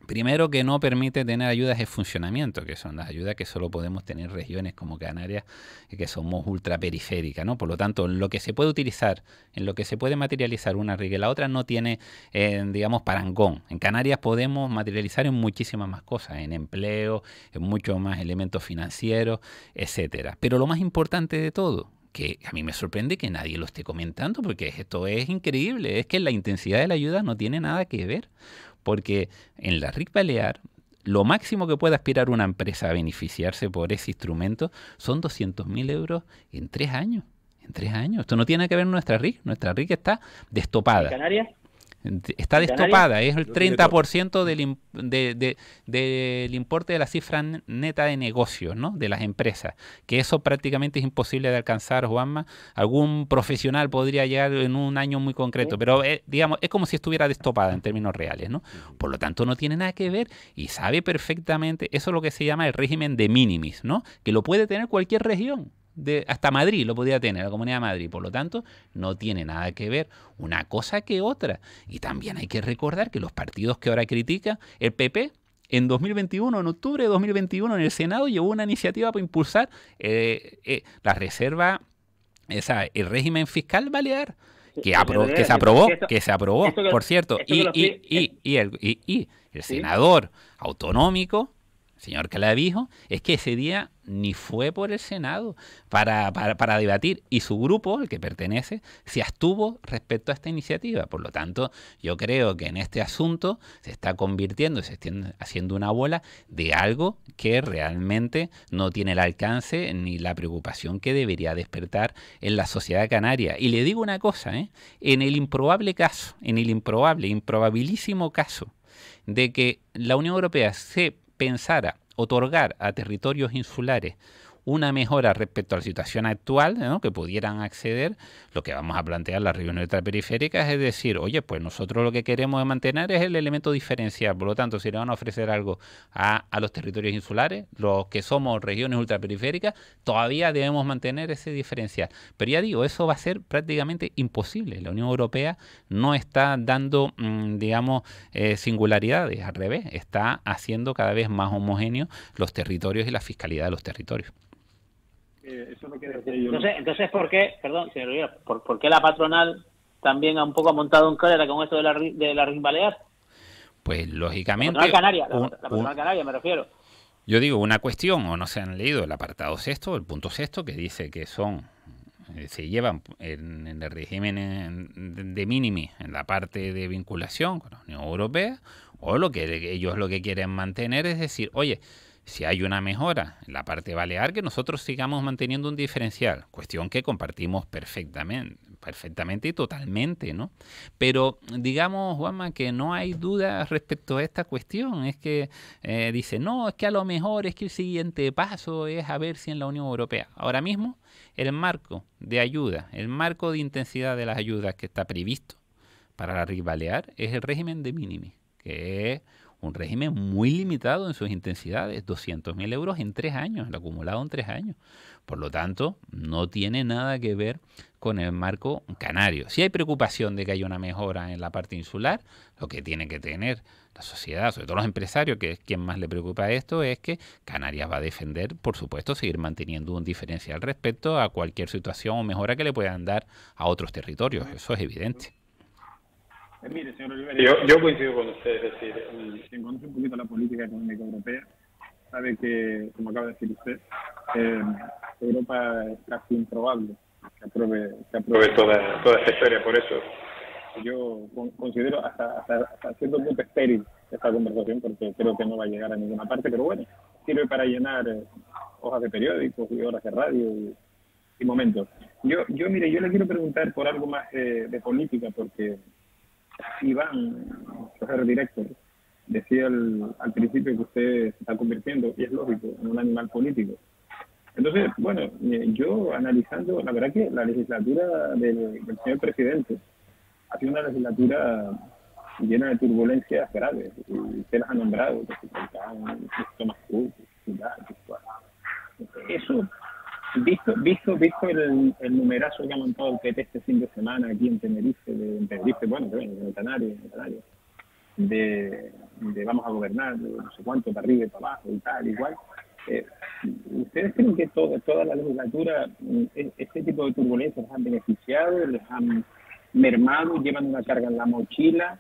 primero, que no permite tener ayudas de funcionamiento, que son las ayudas que solo podemos tener regiones como Canarias, que somos ultraperiféricas, ¿no? Por lo tanto, en lo que se puede utilizar, en lo que se puede materializar una RIC y la otra no tiene, digamos, parangón. En Canarias podemos materializar en muchísimas más cosas, en empleo, en muchos más elementos financieros, etcétera. Pero lo más importante de todo, que a mí me sorprende que nadie lo esté comentando, porque esto es increíble, es que la intensidad de la ayuda no tiene nada que ver. Porque en la RIC balear, lo máximo que puede aspirar una empresa a beneficiarse por ese instrumento son 200.000 euros en 3 años. En 3 años. Esto no tiene que ver con nuestra RIC. Nuestra RIC está destopada. ¿En Canarias? Está destopada, es el No tiene 30% del importe de la cifra neta de negocios, ¿no? De las empresas, que eso prácticamente es imposible de alcanzar, Juanma. Algún profesional podría llegar en un año muy concreto, pero digamos, es como si estuviera destopada en términos reales, ¿no? Por lo tanto, no tiene nada que ver y sabe perfectamente, eso es lo que se llama el régimen de minimis, ¿no? Que lo puede tener cualquier región. Hasta Madrid lo podía tener, la Comunidad de Madrid. Por lo tanto, no tiene nada que ver una cosa que otra. Y también hay que recordar que los partidos que ahora critican, el PP, en 2021, en octubre de 2021, en el Senado llevó una iniciativa para impulsar la reserva, el régimen fiscal balear, que se aprobó, por cierto. Y el senador autonómico, señor Clavijo, es que ese día ni fue por el Senado para debatir y su grupo, el que pertenece, se abstuvo respecto a esta iniciativa. Por lo tanto, yo creo que en este asunto se está convirtiendo, se está haciendo una bola de algo que realmente no tiene el alcance ni la preocupación que debería despertar en la sociedad canaria. Y le digo una cosa, en el improbabilísimo caso de que la Unión Europea se pensara otorgar a territorios insulares una mejora respecto a la situación actual, ¿no? Que pudieran acceder, lo que vamos a plantear las regiones ultraperiféricas es decir, oye, pues nosotros lo que queremos mantener es el elemento diferencial, por lo tanto, si le van a ofrecer algo a los territorios insulares, los que somos regiones ultraperiféricas, todavía debemos mantener ese diferencial. Pero ya digo, eso va a ser prácticamente imposible. La Unión Europea no está dando, singularidades, al revés, está haciendo cada vez más homogéneos los territorios y la fiscalidad de los territorios. Eso es lo que decía yo. Entonces, ¿por qué, perdón, señor Rivera, por qué la patronal también ha montado un cólera con esto de la RIC Balear? Pues lógicamente... La patronal canaria me refiero. Yo digo una cuestión, o no se han leído el apartado sexto, el punto sexto, que dice que se llevan en el régimen de minimis en la parte de vinculación con la Unión Europea, o lo que ellos lo que quieren mantener es decir, oye, si hay una mejora en la parte balear, que nosotros sigamos manteniendo un diferencial, cuestión que compartimos perfectamente y totalmente, ¿no? Pero digamos, Juanma, que no hay duda respecto a esta cuestión, es que dice, no, es que a lo mejor es que el siguiente paso es a ver si en la Unión Europea, ahora mismo, el marco de ayuda, el marco de intensidad de las ayudas que está previsto para la RIC Balear es el régimen de minimis, que es un régimen muy limitado en sus intensidades, 200.000 euros en 3 años, el acumulado en 3 años. Por lo tanto, no tiene nada que ver con el marco canario. Si hay preocupación de que haya una mejora en la parte insular, lo que tiene que tener la sociedad, sobre todo los empresarios, que es quien más le preocupa esto, es que Canarias va a defender, por supuesto, seguir manteniendo un diferencial respecto a cualquier situación o mejora que le puedan dar a otros territorios. Eso es evidente. Mire, señor Olivera, yo coincido con usted, es decir, quien conoce un poquito la política económica europea, sabe que, como acaba de decir usted, Europa es casi improbable que apruebe toda esta historia. Por eso yo considero hasta cierto punto estéril esta conversación, porque creo que no va a llegar a ninguna parte, pero bueno, sirve para llenar hojas de periódicos y horas de radio y momentos. Yo le quiero preguntar por algo más de política, porque Iván, profesor director, decía al principio que usted se está convirtiendo, y es lógico, en un animal político. Entonces, bueno, yo analizando, la verdad que la legislatura del señor presidente ha sido una legislatura llena de turbulencias graves, y usted las ha nombrado, Tomás Cook, eso, visto el numerazo que ha montado el PT este fin de semana aquí en Tenerife, en Canarias, de vamos a gobernar, no sé cuánto, para arriba y para abajo y tal, igual. ¿Ustedes creen que toda la legislatura, este tipo de turbulencias les han beneficiado, les han mermado, llevan una carga en la mochila?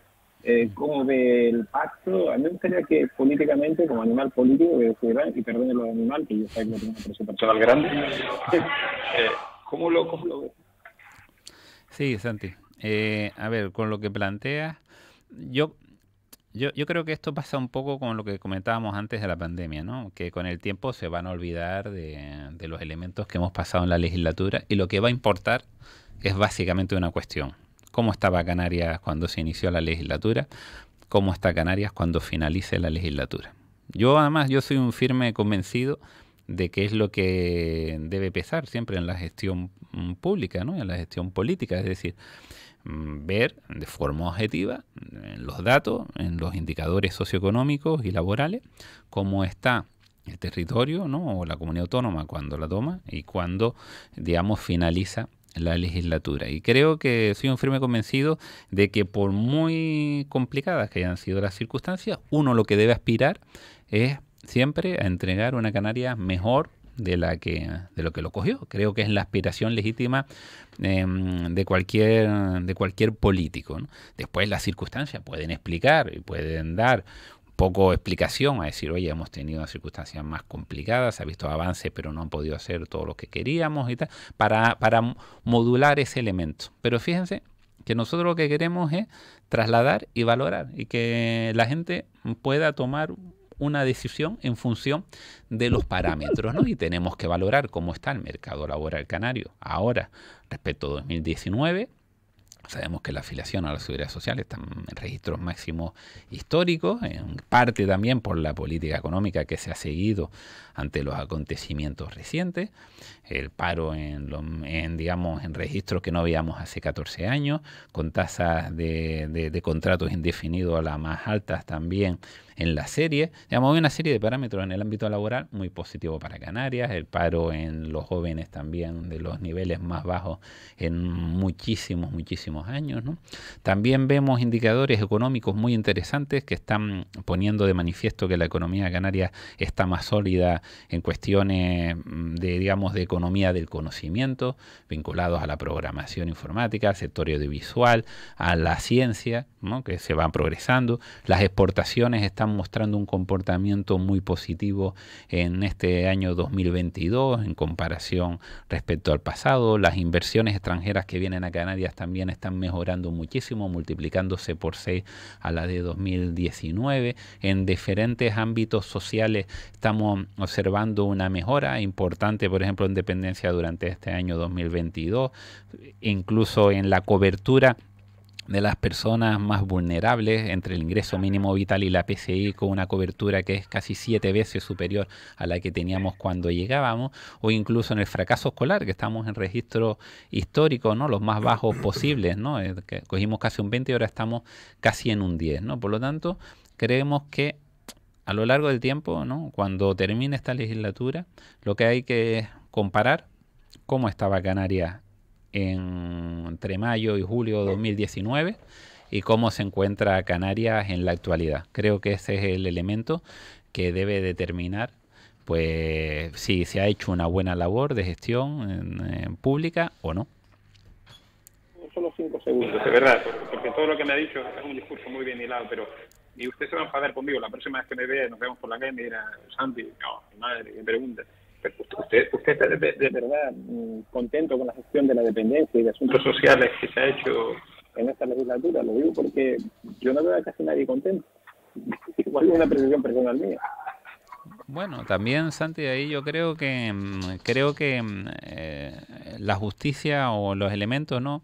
¿Cómo ve el pacto? A mí me gustaría que políticamente, como animal político, y perdone lo de animal, que yo sé que no tengo una presión personal grande, ¿cómo lo ve? Sí, Santi. A ver, con lo que planteas, yo Yo creo que esto pasa un poco con lo que comentábamos antes de la pandemia, ¿no? Que con el tiempo se van a olvidar de los elementos que hemos pasado en la legislatura y lo que va a importar es básicamente una cuestión. ¿Cómo estaba Canarias cuando se inició la legislatura? ¿Cómo está Canarias cuando finalice la legislatura? Yo soy un firme convencido de que es lo que debe pesar siempre en la gestión pública, ¿no? En la gestión política, es decir, ver de forma objetiva en los datos, en los indicadores socioeconómicos y laborales, cómo está el territorio, ¿no? O la comunidad autónoma cuando la toma y cuando, digamos, finaliza la legislatura. Y creo que soy un firme convencido de que por muy complicadas que hayan sido las circunstancias, uno lo que debe aspirar es siempre a entregar una Canarias mejor de lo que lo cogió. Creo que es la aspiración legítima de cualquier político, ¿no? Después las circunstancias pueden explicar y pueden dar poco explicación a decir, oye, hemos tenido circunstancias más complicadas, se ha visto avances, pero no han podido hacer todo lo que queríamos y tal, para modular ese elemento. Pero fíjense que nosotros lo que queremos es trasladar y valorar y que la gente pueda tomar una decisión en función de los parámetros, ¿no? Y tenemos que valorar cómo está el mercado laboral canario ahora respecto a 2019. Sabemos que la afiliación a la Seguridad Social está en registros máximos históricos, en parte también por la política económica que se ha seguido ante los acontecimientos recientes, el paro en registros que no veíamos hace 14 años, con tasas de contratos indefinidos a las más altas también en la serie. Digamos, hay una serie de parámetros en el ámbito laboral muy positivo para Canarias, el paro en los jóvenes también de los niveles más bajos en muchísimos años, ¿no? También vemos indicadores económicos muy interesantes que están poniendo de manifiesto que la economía canaria está más sólida en cuestiones de economía del conocimiento, vinculados a la programación informática, al sector audiovisual, a la ciencia, ¿no? Que se van progresando. Las exportaciones están mostrando un comportamiento muy positivo en este año 2022 en comparación respecto al pasado. Las inversiones extranjeras que vienen a Canarias también están mejorando muchísimo, multiplicándose por 6 a la de 2019. En diferentes ámbitos sociales estamos observando una mejora importante, por ejemplo, en dependencia durante este año 2022, incluso en la cobertura de las personas más vulnerables entre el ingreso mínimo vital y la PCI, con una cobertura que es casi 7 veces superior a la que teníamos cuando llegábamos, o incluso en el fracaso escolar, que estamos en registro histórico, ¿no? Los más bajos posibles, ¿no? Que cogimos casi un 20 y ahora estamos casi en un 10, ¿no? Por lo tanto, creemos que a lo largo del tiempo, ¿no? Cuando termine esta legislatura, lo que hay que comparar cómo estaba Canarias entre mayo y julio de 2019 y cómo se encuentra Canarias en la actualidad. Creo que ese es el elemento que debe determinar pues si se ha hecho una buena labor de gestión pública o no. Solo 5 segundos, de verdad, porque todo lo que me ha dicho es un discurso muy bien hilado, pero y usted se va a enfadar conmigo la próxima vez que me vea, nos vemos por la calle, me dirá, Santi, no, mi madre, me pregunta. ¿Usted está de verdad contento con la gestión de la dependencia y de asuntos sociales que se ha hecho en esta legislatura? Lo digo porque yo no veo a casi nadie contento. Igual es una percepción personal mía. Bueno, también, Santi, ahí yo creo que la justicia o los elementos, ¿no?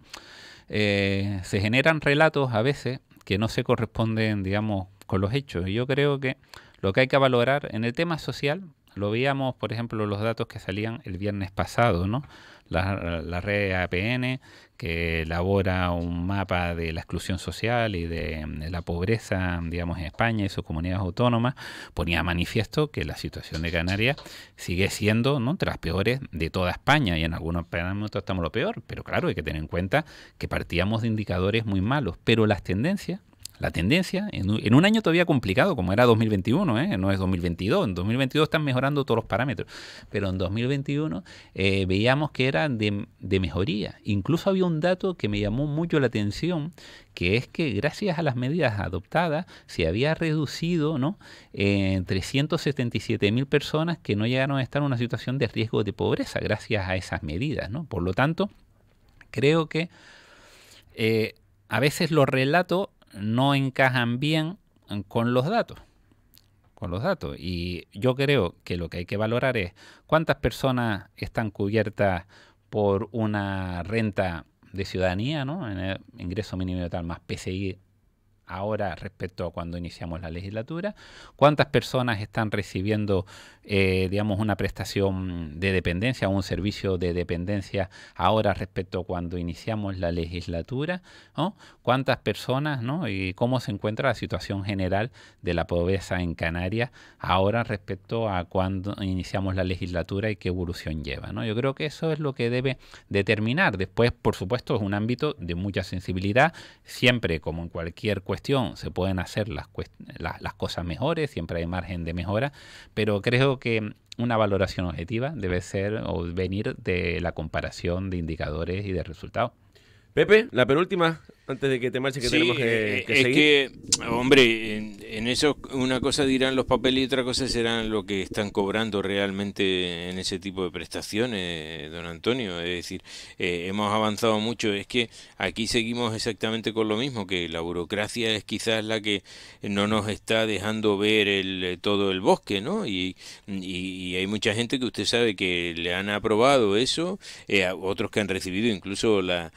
Se generan relatos a veces que no se corresponden, digamos, con los hechos. Y yo creo que lo que hay que valorar en el tema social, lo veíamos, por ejemplo, los datos que salían el viernes pasado, ¿no? La red APN, que elabora un mapa de la exclusión social y de la pobreza, digamos, en España y sus comunidades autónomas, ponía a manifiesto que la situación de Canarias sigue siendo, ¿no?, entre las peores de toda España, y en algunos parámetros estamos lo peor, pero claro, hay que tener en cuenta que partíamos de indicadores muy malos, pero la tendencia en un año todavía complicado como era 2021, no es 2022, en 2022 están mejorando todos los parámetros, pero en 2021 veíamos que era de mejoría. Incluso había un dato que me llamó mucho la atención, que es que gracias a las medidas adoptadas se había reducido, ¿no?, 377.000 personas que no llegaron a estar en una situación de riesgo de pobreza gracias a esas medidas, ¿no? Por lo tanto, creo que a veces los relatos no encajan bien con los datos. Con los datos. Y yo creo que lo que hay que valorar es cuántas personas están cubiertas por una renta de ciudadanía, ¿no? En el ingreso mínimo vital más PCI ahora respecto a cuando iniciamos la legislatura, cuántas personas están recibiendo, digamos, una prestación de dependencia o un servicio de dependencia ahora respecto a cuando iniciamos la legislatura, ¿no? Cuántas personas, ¿no? Y cómo se encuentra la situación general de la pobreza en Canarias ahora respecto a cuando iniciamos la legislatura y qué evolución lleva, ¿no? Yo creo que eso es lo que debe determinar. Después, por supuesto, es un ámbito de mucha sensibilidad, siempre como en cualquier cuestión se pueden hacer las cosas mejores, siempre hay margen de mejora, pero creo que una valoración objetiva debe ser o venir de la comparación de indicadores y de resultados. Pepe, la penúltima, antes de que te marches, que sí, tenemos que es seguir. Que, hombre, en eso una cosa dirán los papeles y otra cosa serán lo que están cobrando realmente en ese tipo de prestaciones, don Antonio. Es decir, hemos avanzado mucho. Es que aquí seguimos exactamente con lo mismo, que la burocracia es quizás la que no nos está dejando ver todo el bosque, ¿no? Y hay mucha gente que usted sabe que le han aprobado eso, otros que han recibido incluso la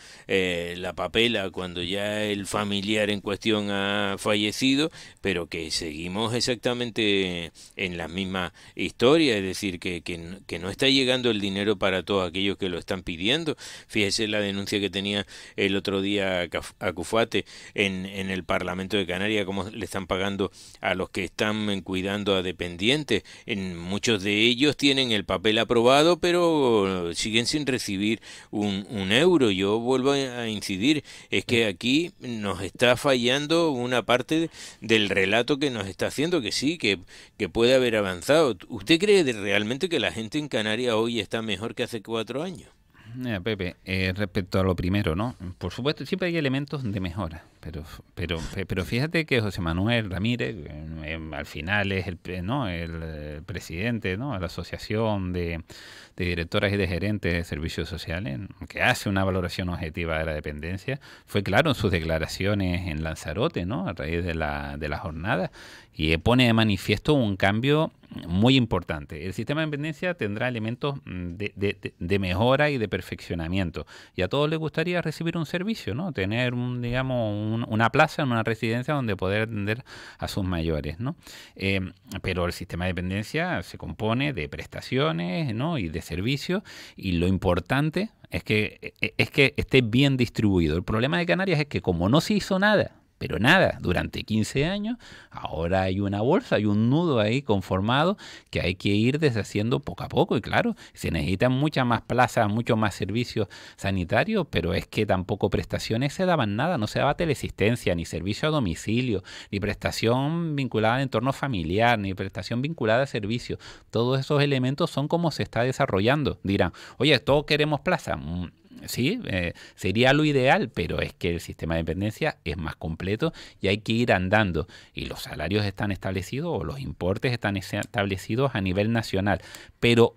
papela cuando ya el familiar en cuestión ha fallecido, pero que seguimos exactamente en la misma historia, es decir, que no está llegando el dinero para todos aquellos que lo están pidiendo. Fíjese la denuncia que tenía el otro día Acufate en el Parlamento de Canarias, cómo le están pagando a los que están cuidando a dependientes. Muchos de ellos tienen el papel aprobado, pero siguen sin recibir un euro. Yo vuelvo a incidir, es que aquí nos está fallando una parte del relato que nos está haciendo, que sí, que puede haber avanzado. ¿Usted cree realmente que la gente en Canarias hoy está mejor que hace 4 años? Mira, Pepe, respecto a lo primero, ¿no? Por supuesto, siempre hay elementos de mejora, pero fíjate que José Manuel Ramírez, al final es el presidente, ¿no? De la Asociación de Directoras y de Gerentes de Servicios Sociales, que hace una valoración objetiva de la dependencia, fue claro en sus declaraciones en Lanzarote, ¿no? A raíz de la jornada, y pone de manifiesto un cambio muy importante. El sistema de dependencia tendrá elementos de mejora y de perfeccionamiento. Y a todos les gustaría recibir un servicio, ¿no? Tener una plaza en una residencia donde poder atender a sus mayores, ¿no? Pero el sistema de dependencia se compone de prestaciones, ¿no? Y de servicios, y lo importante es que esté bien distribuido. El problema de Canarias es que como no se hizo nada, pero nada, durante 15 años, ahora hay una bolsa, hay un nudo ahí conformado que hay que ir deshaciendo poco a poco. Y claro, se necesitan muchas más plazas, muchos más servicios sanitarios, pero es que tampoco prestaciones se daban nada, no se daba teleasistencia, ni servicio a domicilio, ni prestación vinculada al entorno familiar, ni prestación vinculada a servicios. Todos esos elementos son como se está desarrollando. Dirán, oye, todos queremos plaza. Sí, sería lo ideal, pero es que el sistema de dependencia es más completo y hay que ir andando. Y los salarios están establecidos o los importes están establecidos a nivel nacional. Pero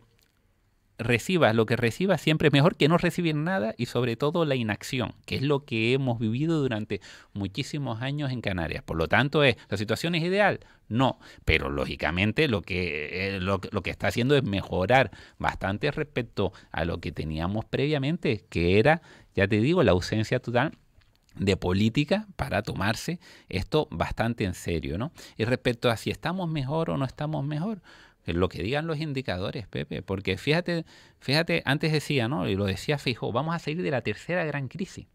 recibas lo que recibas siempre es mejor que no recibir nada, y sobre todo la inacción, que es lo que hemos vivido durante muchísimos años en Canarias. Por lo tanto, ¿la situación es ideal? No, pero lógicamente lo que está haciendo es mejorar bastante respecto a lo que teníamos previamente, que era, ya te digo, la ausencia total de política para tomarse esto bastante en serio, ¿no? Y respecto a si estamos mejor o no estamos mejor, lo que digan los indicadores, Pepe, porque fíjate, antes decía, ¿no? Y lo decía Feijóo, vamos a salir de la tercera gran crisis.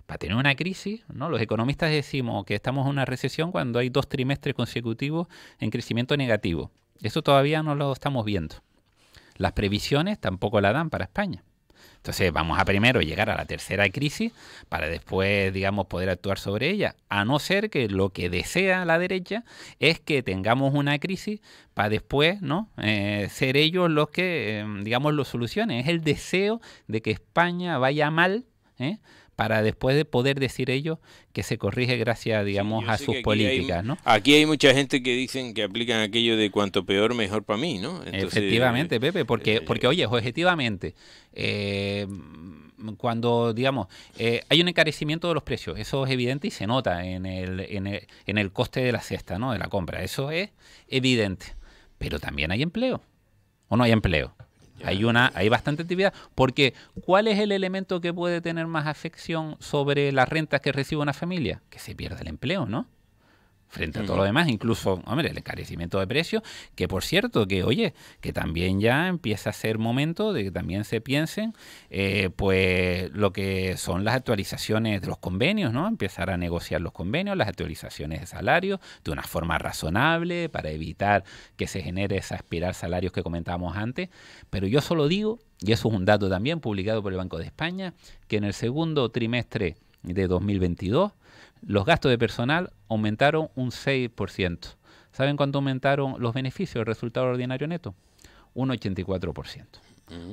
Para tener una crisis, ¿no? Los economistas decimos que estamos en una recesión cuando hay 2 trimestres consecutivos en crecimiento negativo. Eso todavía no lo estamos viendo. Las previsiones tampoco la dan para España. Entonces vamos a primero llegar a la tercera crisis para después, digamos, poder actuar sobre ella, a no ser que lo que desea la derecha es que tengamos una crisis para después, ¿no? Ser ellos los que, digamos, lo solucionen. Es el deseo de que España vaya mal, para después de poder decir ellos que se corrige gracias, digamos, a sus políticas, ¿no? Aquí hay mucha gente que dicen que aplican aquello de cuanto peor, mejor para mí, ¿no? Entonces, efectivamente, Pepe, porque oye, objetivamente, cuando, digamos, hay un encarecimiento de los precios, eso es evidente y se nota en el coste de la cesta, ¿no? De la compra. Eso es evidente. Pero también hay empleo. ¿O no hay empleo? Hay bastante actividad. Porque ¿cuál es el elemento que puede tener más afección sobre las rentas que recibe una familia? Que se pierda el empleo, ¿no? Frente a todo lo demás, incluso, hombre, el encarecimiento de precios, que por cierto, que oye, que también ya empieza a ser momento de que también se piensen, pues lo que son las actualizaciones de los convenios, ¿no? Empezar a negociar los convenios, las actualizaciones de salarios de una forma razonable para evitar que se genere esa espiral salarios que comentábamos antes. Pero yo solo digo, y eso es un dato también publicado por el Banco de España, que en el segundo trimestre de 2022 los gastos de personal aumentaron un 6%. ¿Saben cuánto aumentaron los beneficios, el resultado ordinario neto? Un 84%.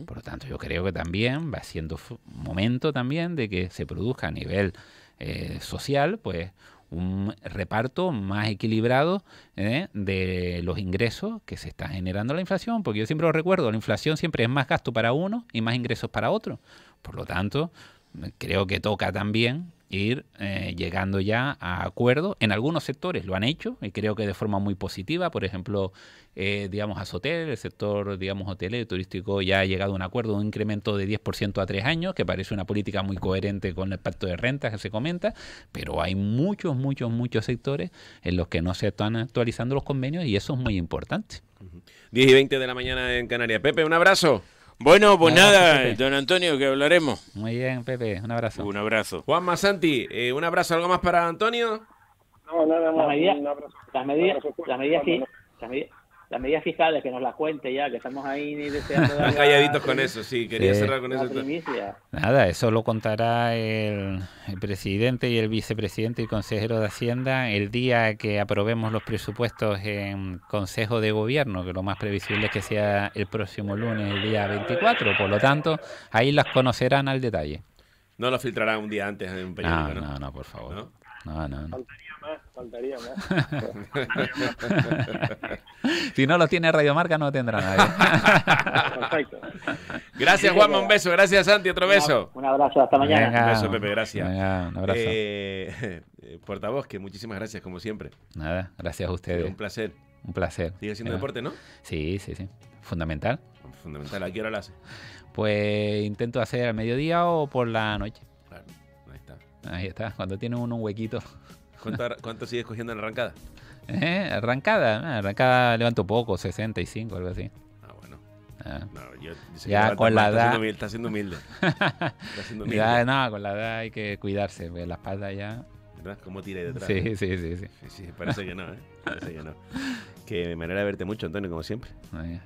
Por lo tanto, yo creo que también va siendo momento también de que se produzca a nivel social, pues, un reparto más equilibrado de los ingresos que se está generando la inflación, porque yo siempre lo recuerdo, la inflación siempre es más gasto para uno y más ingresos para otro. Por lo tanto, creo que toca también ir llegando ya a acuerdos. En algunos sectores lo han hecho y creo que de forma muy positiva. Por ejemplo, digamos Azotel, el sector, digamos, hotelero, turístico, ya ha llegado a un acuerdo, un incremento de 10% a 3 años, que parece una política muy coherente con el pacto de rentas que se comenta, pero hay muchos sectores en los que no se están actualizando los convenios y eso es muy importante. 10:20 de la mañana en Canarias. Pepe, un abrazo. Bueno, pues nada, don Antonio, que hablaremos. Muy bien, Pepe, un abrazo. Un abrazo. Juanma, Santi, un abrazo, ¿algo más para Antonio? No, nada más. Las medidas fiscales, que nos las cuente ya, que estamos ahí deseando. Están calladitos con eso, sí, quería cerrar con eso. Nada, eso lo contará el presidente y el vicepresidente y consejero de Hacienda el día que aprobemos los presupuestos en Consejo de Gobierno, que lo más previsible es que sea el próximo lunes, el día 24. Por lo tanto, ahí las conocerán al detalle. No lo filtrarán un día antes en un periódico, ¿no? No, por favor. ¿No? Faltaría más. Si no lo tiene Radio Marca, no lo tendrá nadie. Perfecto. Gracias, Juanma, un beso. Gracias, Santi, otro beso. Un abrazo, hasta mañana. Venga, Un beso, Pepe, gracias. Venga, un abrazo. Portavoz, que muchísimas gracias, como siempre. Nada, gracias a ustedes. Un placer. Un placer. ¿Sigue haciendo deporte, no? Sí. Fundamental. Fundamental. ¿A qué hora lo hace? Pues intento hacer al mediodía o por la noche. Claro, ahí está. Ahí está, cuando tiene uno un huequito. ¿Cuánto sigues cogiendo en la arrancada? Arrancada levanto poco, 65, algo así. Ah, bueno. No, yo ya con la edad. Está siendo humilde. Ya, no, con la edad hay que cuidarse, pues la espalda ya. ¿Verdad? ¿Cómo tira ahí detrás? Sí. Sí, parece que no, ¿eh? Parece que no. Que me alegra verte mucho, Antonio, como siempre.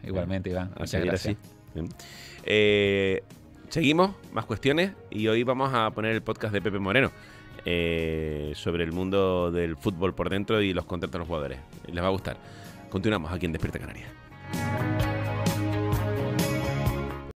Igualmente, Iván. A seguir así. Seguimos, más cuestiones, y hoy vamos a poner el podcast de Pepe Moreno sobre el mundo del fútbol por dentro y los contratos de los jugadores. Les va a gustar. Continuamos aquí en Despierta Canarias.